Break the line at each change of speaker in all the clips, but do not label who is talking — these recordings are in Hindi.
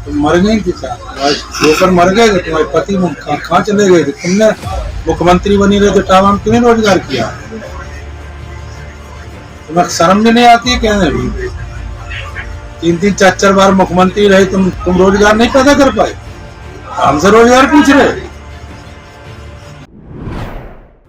तुम मर गई थी क्या? तुम्हारे होकर मर गए थे, तुम्हारे पति कहाँ चले गए थे? तुमने मुख्यमंत्री बनी रहे तो टावा में क्यों नहीं रोजगार किया? तुम्हें शर्म भी नहीं आती है कहने भी? 3-3 4-4 बार मुख्यमंत्री रहे, तुम रोजगार नहीं पैदा कर पाए? हमसे रोजगार पूछ रहे?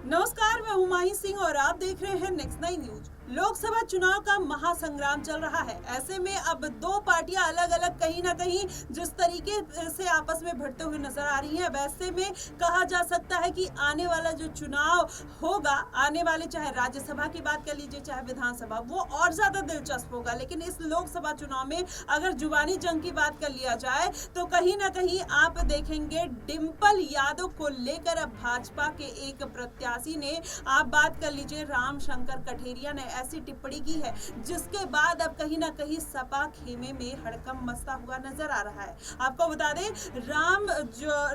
नमस्कार, मैं हुमायूं सिंह और आप देख रहे हैं नेक्स्ट 9 न्यूज। लोकसभा चुनाव का महासंग्राम चल रहा है। ऐसे में अब दो पार्टियां अलग अलग कहीं ना कहीं जिस तरीके से आपस में भिड़ते हुए नजर आ रही हैं, वैसे में कहा जा सकता है कि आने वाला जो चुनाव होगा, आने वाले चाहे राज्यसभा की बात कर लीजिए चाहे विधानसभा, वो और ज्यादा दिलचस्प होगा। लेकिन इस लोकसभा चुनाव में अगर जुबानी जंग की बात कर लिया जाए तो कहीं ना कहीं आप देखेंगे डिंपल यादव को लेकर अब भाजपा के एक प्रत्याशी ने, आप बात कर लीजिए रामशंकर कठेरिया ने ऐसी टिप्पणी की है जिसके बाद अब कहीं ना कहीं सपा खेमे में हड़कंप मचता हुआ नजर आ रहा है। आपको बता दें,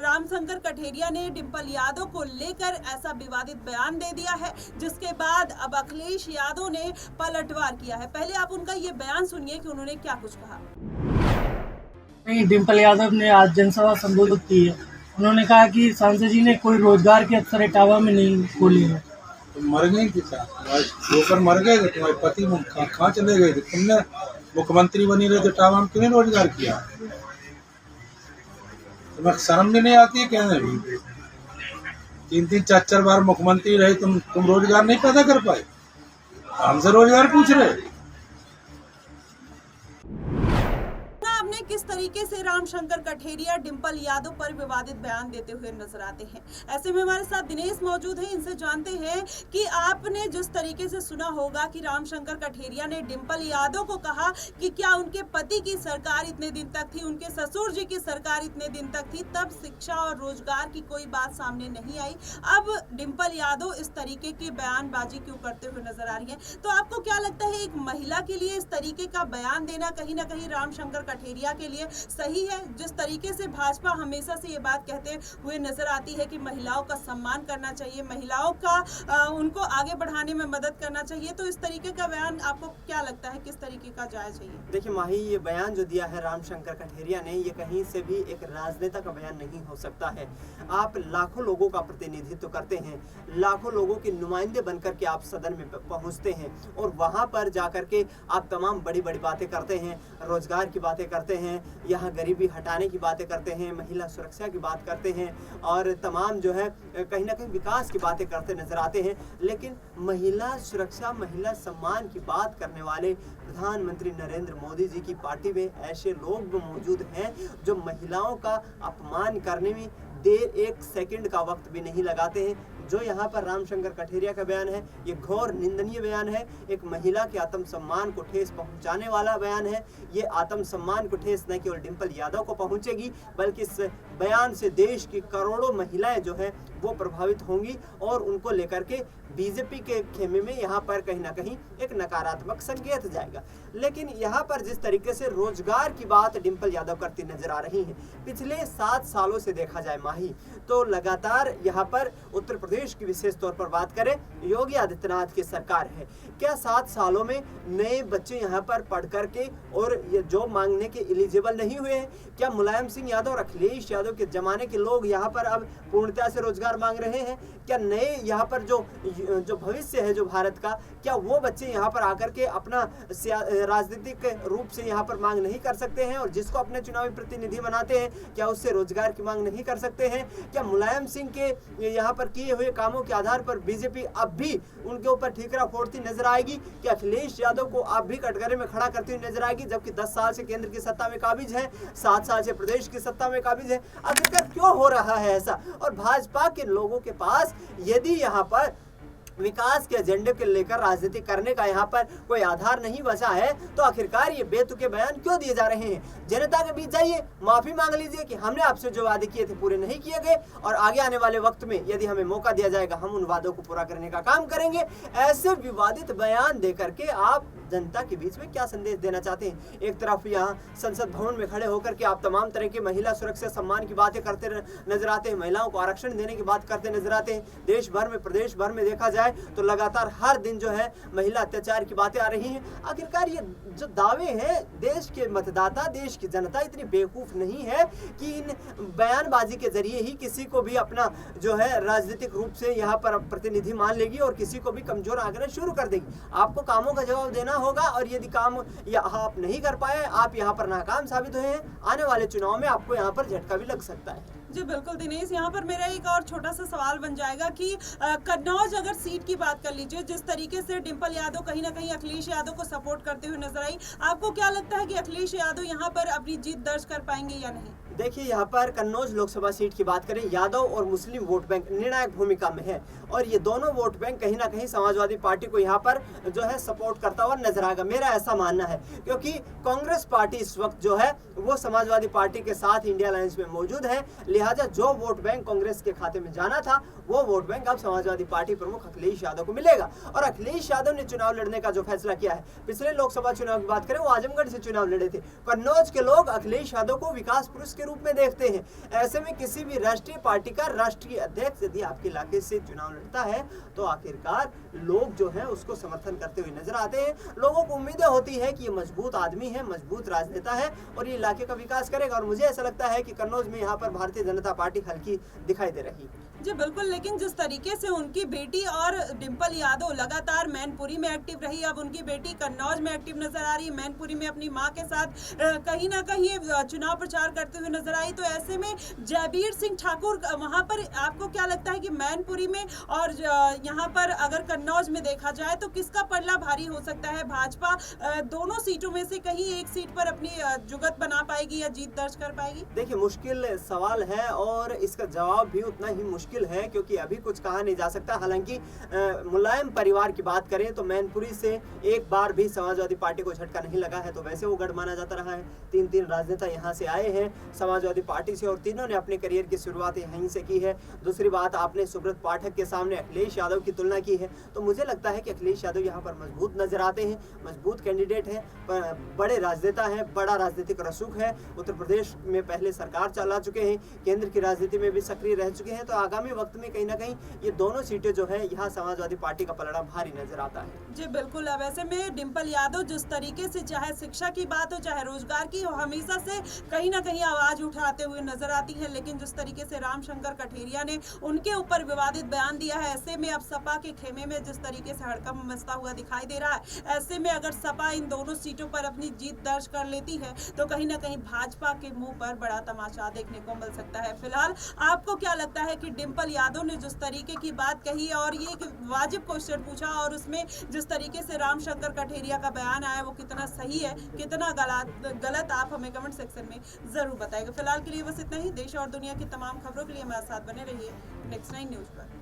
रामशंकर कठेरिया ने डिंपल यादव को लेकर ऐसा विवादित बयान दे दिया है जिसके बाद अब अखिलेश यादव ने पलटवार किया है। पहले आप उनका ये बयान सुनिए कि उन्होंने क्या कुछ कहा।
नहीं, डिंपल यादव ने आज जनसभा संबोधित की है। उन्होंने कहा कि सांसद जी ने कोई रोजगार के अवसर इटावा में नहीं खोले हैं।
तुम मर गई थी क्या? तुम्हारे होकर मर गए थे, तुम्हारे पति कहाँ चले गए थे? तुमने मुख्यमंत्री बनी रहे तो टावा में क्यों नहीं रोजगार किया? तुम्हें शर्म भी नहीं आती है कहने भी? 3-3 4-4 बार मुख्यमंत्री रहे, तुम रोजगार नहीं पैदा कर पाए? हमसे रोजगार पूछ रहे?
आपने किस तरीके से रामशंकर कठेरिया डिंपल यादव पर विवादित बयान देते हुए नजर आते हैं। ऐसे में हमारे साथ दिनेश मौजूद हैं, इनसे जानते हैं कि आपने जिस तरीके से सुना होगा कि रामशंकर कठेरिया ने डिंपल यादव को कहा कि क्या उनके पति की सरकार इतने दिन तक थी, उनके ससुर जी की सरकार इतने दिन तक थी, तब शिक्षा और रोजगार की कोई बात सामने नहीं आई। अब डिंपल यादव इस तरीके की बयानबाजी क्यों करते हुए नजर आ रही है? तो आपको क्या लगता है, एक महिला के लिए इस तरीके का बयान देना कहीं ना कहीं रामशंकर कठेरिया के लिए सही है? जिस तरीके से भाजपा हमेशा से ये बात कहते हुए नजर आती है कि महिलाओं का सम्मान करना चाहिए, महिलाओं का उनको आगे बढ़ाने में मदद करना चाहिए, तो इस तरीके का बयान आपको क्या लगता है किस तरीके का जायज है?
देखिए माही, ये बयान जो दिया है रामशंकर कठेरिया ने, ये कहीं से भी एक राजनेता का बयान नहीं हो सकता है। आप लाखों लोगों का प्रतिनिधित्व करते हैं, लाखों लोगों के नुमाइंदे बनकर के आप सदन में पहुंचते हैं और वहां पर जाकर के आप तमाम बड़ी बड़ी बातें करते हैं, रोजगार की बातें करते हैं, यहाँ गरीबी हटाने की बातें करते हैं, महिला सुरक्षा की बात करते हैं और तमाम जो है कहीं ना कहीं विकास की बातें करते नजर आते हैं। लेकिन महिला सुरक्षा, महिला सम्मान की बात करने वाले प्रधानमंत्री नरेंद्र मोदी जी की पार्टी में ऐसे लोग भी मौजूद हैं जो महिलाओं का अपमान करने में देर एक सेकंड का वक्त भी नहीं लगाते हैं। जो यहाँ पर रामशंकर कठेरिया का बयान है, ये घोर निंदनीय बयान है। एक महिला के आत्मसम्मान को ठेस पहुंचाने वाला बयान है। ये आत्मसम्मान को ठेस न केवल डिंपल यादव को पहुंचेगी, बल्कि इस बयान से देश की करोड़ों महिलाएं जो है वो प्रभावित होंगी और उनको लेकर के बीजेपी के खेमे में यहाँ पर कहीं ना कहीं एक नकारात्मक संकेत जाएगा। लेकिन यहाँ पर जिस तरीके से रोजगार की बात डिंपल यादव करती नजर आ रही है, पिछले 7 सालों से देखा जाए माही, तो लगातार यहाँ पर उत्तर प्रदेश की विशेष तौर पर बात करें, योगी आदित्यनाथ की सरकार है। क्या 7 सालों में नए बच्चे यहाँ पर पढ़ करके और ये जॉब मांगने के एलिजिबल नहीं हुए हैं? क्या मुलायम सिंह यादव और अखिलेश यादव के जमाने के लोग यहाँ पर अब पूर्णतः से रोजगार मांग रहे हैं? क्या नए यहाँ पर जो भविष्य है जो भारत का, क्या वो बच्चे यहाँ पर आकर के अपना राजनीतिक रूप से यहाँ पर मांग नहीं कर सकते हैं? और जिसको अपने चुनावी प्रतिनिधि बनाते हैं, क्या उससे रोजगार की मांग नहीं कर सकते हैं? क्या मुलायम सिंह के यहाँ पर किए हुए कामों के आधार पर बीजेपी अब भी उनके ऊपर ठीकरा फोड़ती नजर आएगी? क्या अखिलेश यादव को अब भी कटघरे में खड़ा करती हुई नजर आएगी, जबकि 10 साल से केंद्र की सत्ता में काबिज है, 7 साल से प्रदेश की सत्ता में काबिज है? आखिरकार क्यों हो रहा है ऐसा? और भाजपा के लोगों के पास यदि यहाँ पर विकास के एजेंडे के लेकर राजनीति करने का यहाँ पर कोई आधार नहीं बचा है, तो आखिरकार ये बेतुके बयान क्यों दिए जा रहे हैं? जनता के बीच जाइए, माफी मांग लीजिए कि हमने आपसे जो वादे किए थे पूरे नहीं किए गए और आगे आने वाले वक्त में यदि हमें मौका दिया जाएगा हम उन वादों को पूरा करने का काम करेंगे। ऐसे विवादित बयान देकर के आप जनता के बीच में क्या संदेश देना चाहते हैं? एक तरफ यहाँ संसद भवन में खड़े होकर के आप तमाम तरह की महिला सुरक्षा सम्मान की बातें करते नजर आते हैं, महिलाओं को आरक्षण देने की बात करते नजर आते हैं। देश भर में, प्रदेश भर में देखा जाए तो लगातार हर दिन जो है महिला अत्याचार की बातें आ रही हैं। आखिरकार ये जो दावे हैं, देश के मतदाता, देश की जनता इतनी बेवकूफ नहीं है कि इन बयानबाजी के जरिए ही किसी को भी अपना जो है राजनीतिक रूप से यहाँ पर प्रतिनिधि मान लेगी और किसी को भी कमजोर आंकना शुरू कर देगी। आपको कामों का जवाब देना होगा और यदि काम आप नहीं कर पाए, आप यहाँ पर नाकाम साबित हुए हैं, आने वाले चुनाव में आपको यहाँ पर झटका भी लग सकता है।
जी बिल्कुल दिनेश, यहाँ पर मेरा एक और छोटा सा सवाल बन जाएगा कि कन्नौज अगर सीट की बात कर लीजिए, जिस तरीके से डिम्पल यादव कहीं ना कहीं अखिलेश यादव को सपोर्ट करते हुए नजर आई, आपको क्या लगता है कि अखिलेश यादव यहाँ पर अपनी जीत दर्ज कर पाएंगे या नहीं?
देखिए, यहाँ पर कन्नौज लोकसभा सीट की बात करें, यादव और मुस्लिम वोट बैंक निर्णायक भूमिका में है और ये दोनों वोट बैंक कहीं ना कहीं समाजवादी पार्टी को यहाँ पर जो है सपोर्ट करता हुआ नजर आएगा, मेरा ऐसा मानना है। क्योंकि कांग्रेस पार्टी इस वक्त जो है वो समाजवादी पार्टी के साथ इंडिया अलायंस में मौजूद है, लिहाजा जो वोट बैंक कांग्रेस के खाते में जाना था वो वोट बैंक अब समाजवादी पार्टी प्रमुख अखिलेश यादव को मिलेगा। और अखिलेश यादव ने चुनाव लड़ने का जो फैसला किया है, पिछले लोकसभा चुनाव की बात करें वो आजमगढ़ से चुनाव लड़े थे। कन्नौज के लोग अखिलेश यादव को विकास पुरुष के रूप में देखते हैं। ऐसे में किसी भी राष्ट्रीय पार्टी का राष्ट्रीय अध्यक्ष यदि आपके इलाके से चुनाव लड़ता है तो आखिरकार लोग जो है उसको समर्थन करते हुए नजर आते हैं। लोगों को उम्मीदें होती है कि ये मजबूत आदमी है, मजबूत राजनेता है और ये इलाके का विकास करेगा। और मुझे ऐसा लगता है कि कन्नौज में यहाँ पर भारतीय जनता पार्टी हल्की दिखाई दे रही है।
जी बिल्कुल, लेकिन जिस तरीके से उनकी बेटी और डिम्पल यादव लगातार मैनपुरी में एक्टिव रही, अब उनकी बेटी कन्नौज में एक्टिव नजर आ रही है, मैनपुरी में अपनी मां के साथ कहीं ना कहीं चुनाव प्रचार करते हुए नजर आई, तो ऐसे में जयवीर सिंह ठाकुर वहां पर आपको क्या लगता है कि मैनपुरी में और यहाँ पर अगर कन्नौज में देखा जाए तो किसका पलड़ा भारी हो सकता है? भाजपा दोनों सीटों में से कहीं एक सीट पर अपनी जुगत बना पाएगी या जीत दर्ज कर पाएगी?
देखिए, मुश्किल सवाल है और इसका जवाब भी उतना ही मुश्किल है क्योंकि अभी कुछ कहा नहीं जा सकता। हालांकि मुलायम परिवार की बात करें तो मैनपुरी से एक बार भी समाजवादी पार्टी को झटका नहीं लगा है, तो वैसे वो गढ़ माना जाता रहा है। तीन राजनेता यहाँ से आए हैं समाजवादी पार्टी से और तीनों ने अपने करियर की शुरुआत यहीं से की है। दूसरी बात, आपने सुब्रत पाठक के सामने अखिलेश यादव की तुलना की है, तो मुझे लगता है कि अखिलेश यादव यहाँ पर मजबूत नजर आते हैं, मजबूत कैंडिडेट है, बड़े राजनेता है, बड़ा राजनीतिक रसूख है, उत्तर प्रदेश में पहले सरकार चला चुके हैं, केंद्र की राजनीति में भी सक्रिय रह चुके हैं। तो आगामी वक्त में कहीं ना कहीं ये दोनों सीटें जो है यहाँ समाजवादी पार्टी का पलड़ा भारी नजर आता है।
जी बिल्कुल, अब ऐसे में डिम्पल यादव जिस तरीके से चाहे शिक्षा की बात हो चाहे रोजगार की हो, हमेशा से कहीं ना कहीं आवाज उठाते हुए नजर आती है, लेकिन जिस तरीके से रामशंकर कठेरिया ने उनके ऊपर विवादित बयान दिया है, ऐसे में अब सपा के खेमे में जिस तरीके से हड़कंप मचता हुआ दिखाई दे रहा है, ऐसे में अगर सपा इन दोनों सीटों पर अपनी जीत दर्ज कर लेती है तो कहीं ना कहीं भाजपा के मुंह पर बड़ा तमाशा देखने को मिल सकता है। फिलहाल आपको क्या लगता है कि डिम्पल यादव ने जिस तरीके की बात कही और ये एक वाजिब क्वेश्चन पूछा और उसमें जिस तरीके से रामशंकर कठेरिया का बयान आया वो कितना सही है कितना गलत, आप हमें कमेंट सेक्शन में जरूर बताएगा। फिलहाल के लिए बस इतना ही। देश और दुनिया की तमाम खबरों के लिए हमारे साथ बने रहिए नेक्स्ट 9 न्यूज पर।